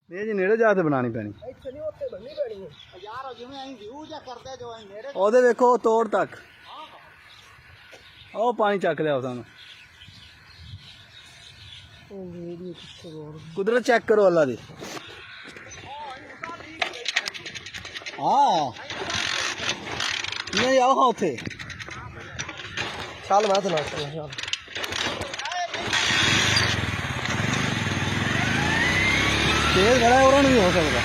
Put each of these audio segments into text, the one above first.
ਇਹ ਜੀ ਨੇੜੇ ਜਾ ਕੇ ਬਣਾਣੀ ਪੈਣੀ। ਇੱਥੇ ਨਹੀਂ ਉੱਥੇ ਬੰਨੀ ਪੈਣੀ ਹੈ ਯਾਰ। ਜਿਵੇਂ ਅਸੀਂ ਵਿਊ ਜਾਂ ਕਰਦੇ ਜੋ ਅਸੀਂ ਨੇੜੇ ਉਹਦੇ ਵੇਖੋ ਤੋੜ ਤੱਕ ਉਹ ਪਾਣੀ ਚੱਕ ਲਿਆ ਤੁਹਾਨੂੰ। ਕੁਦਰਤ ਚੈੱਕ ਕਰੋ ਅੱਲਾ ਦੀ। ਹਾਂ ਨਹੀਂ ਆਓ ਉੱਥੇ ਚੱਲ ਮੈਂ ਤੇ ਨਾਲ ਚੱਲ ਤੇਜ਼ ਖੜਾ ਉਹਨਾਂ ਨੂੰ ਵੀ ਹੋ ਸਕਦਾ।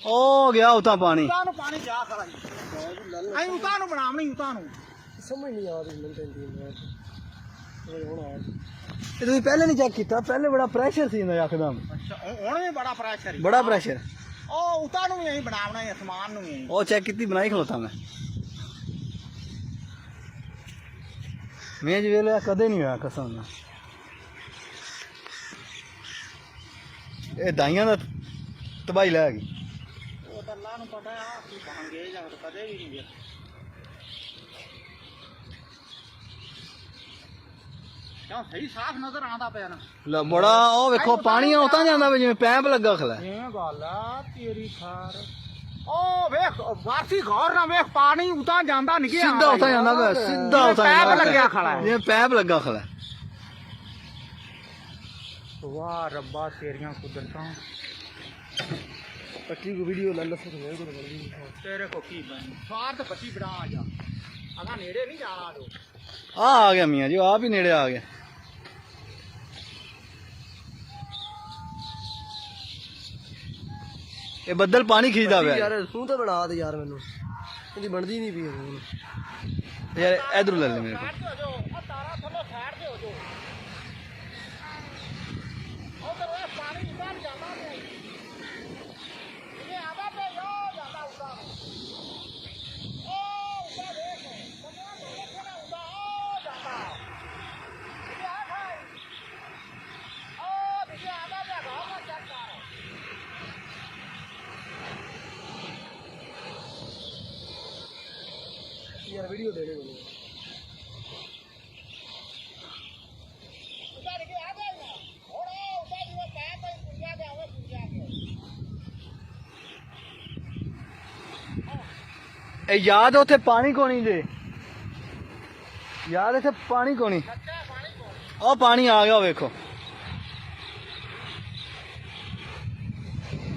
ਉਹ ਗਿਆ ਉਤਾਂ ਪਾਣੀ। ਪਾਣੀ ਜਾ ਖੜਾ ਅਸੀਂ ਉਤਾਂ ਨੂੰ ਬਣਾਵਣੀ ਉਤਾਂ ਨੂੰ ਸਮਝ ਨਹੀਂ ਆ ਰਹੀ ਮੈਨੂੰ ਇਹ ਤੁਸੀਂ ਪਹਿਲੇ ਨਹੀਂ ਚੈੱਕ ਕੀਤਾ? ਪਹਿਲੇ ਬੜਾ ਪ੍ਰੈਸ਼ਰ ਸੀ ਇਹਦਾ ਯਕਦਮ। ਅੱਛਾ ਹੁਣ ਵੀ ਬੜਾ ਪ੍ਰੈਸ਼ਰ ਬੜਾ ਪ੍ਰੈਸ਼ਰ। ਉਹ ਉਤਾਂ ਨੂੰ ਵੀ ਅਸੀਂ ਬਣਾਵਣਾ ਹੈ ਅਸਮਾਨ ਨੂੰ ਵੀ। ਉਹ ਚੈੱਕ ਕੀਤੀ ਬਣਾਈ ਖਲੋਤਾ ਮੈਂ ਜੀ ਵੇਲੇ ਕਦੇ ਨਹੀਂ ਹੋਇਆ ਕਸਮ ਨਾਲ। ਇਹ ਦਾਈਆਂ ਦਾ ਤਬਾਹੀ ਲੈ ਗਈ। ਉਹ ਤਾਂ ਅੱਲਾ ਨੂੰ ਪਤਾ ਆ ਕੀ ਬਣ ਗਏ ਜਾਂ ਕਦੇ ਵੀ ਨਹੀਂ ਗਿਆ। ਕਿਉਂ ਸਹੀ ਸਾਫ਼ ਨਜ਼ਰ ਆਉਂਦਾ ਪਿਆ ਨਾ ਬੜਾ। ਉਹ ਵੇਖੋ ਪਾਣੀ ਉਤਾਂ ਜਾਂਦਾ ਵੇ ਜਿਵੇਂ ਪੈਪ ਲੱਗਾ ਖਲਾ। ਇਹ ਗੱਲ ਆ ਤੇਰੀ ਖਾਰ। ਉਹ ਵੇਖ ਵਾਰਸੀ ਗੌਰ ਨਾਲ ਵੇਖ ਪਾਣੀ ਉਤਾਂ ਜਾਂਦਾ ਨਹੀਂ ਗਿਆ। ਸਿੱਧਾ ਉਤਾਂ ਜਾਂਦਾ ਵੇ ਸਿੱਧਾ ਉਤਾਂ ਜਾਂਦਾ। ਪੈਪ ਲੱਗਿਆ ਖੜਾ ਜਿਵੇਂ ਪੈਪ ਲੱਗਾ ਖਲਾ। ਵਾਹ ਰੱਬਾ ਤੇਰੀਆਂ ਕੁਦਰਤਾਂ। ਪੱਟੀ ਕੋ ਵੀਡੀਓ ਲੈ ਲਓ ਤੇਰੇ ਕੋ ਕੀ ਬਣੀ ਸਾਰ ਤੇ ਪੱਟੀ ਬਣਾ ਆ ਜਾ। ਅਗਾ ਨੇੜੇ ਨਹੀਂ ਜਾਣਾ ਜੋ। ਆ ਗਿਆ ਮੀਆਂ ਜੀ ਆਪ ਹੀ ਨੇੜੇ ਆ ਗਿਆ। ਇਹ ਬੱਦਲ ਪਾਣੀ ਖਿੱਚਦਾ ਪਿਆ ਯਾਰ ਤੂੰ ਤਾਂ ਬਣਾ ਦੇ ਯਾਰ ਮੈਨੂੰ ਇਹਦੀ ਬਣਦੀ ਨਹੀਂ ਪਈ ਯਾਰ ਇਧਰੋਂ ਲੈ ਲੈ ਮੇਰੇ ਕੋਲ। ਤਾਰਾ ਥੱਲੇ ਸਾਈਡ ਤੇ ਹੋ ਜੋ। ਉਧਰ ਪਾਣੀ ਉਤਾਰ ਜਾਂਦਾ ਪਿਆ। ਇਹ ਆਦਾ ਪਿਆ ਯੋ ਜਾਂਦਾ ਉਤਾਰ। ਉਹ ਉਤਾਰ ਦੇਖ ਬੰਦਾ ਕਿਹੜਾ ਹੁੰਦਾ। ਉਹ ਜਾਂਦਾ ਇਹ ਆ ਖਾਈ। ਉਹ ਬਿਜੇ ਆਦਾ ਪਿਆ ਘਰ ਚੈੱਕ ਕਰ। यार वीडियो दे दे बोलो उतार के आ गया थोड़ा उतार दियो पैप पे पूजा दे आवे पूजा के। ਇਹ ਯਾਦ ਉੱਥੇ ਪਾਣੀ ਕੋਣੀ ਜੇ ਯਾਦ ਇੱਥੇ ਪਾਣੀ ਕੋਣੀ। ਉਹ ਪਾਣੀ ਆ ਗਿਆ ਵੇਖੋ।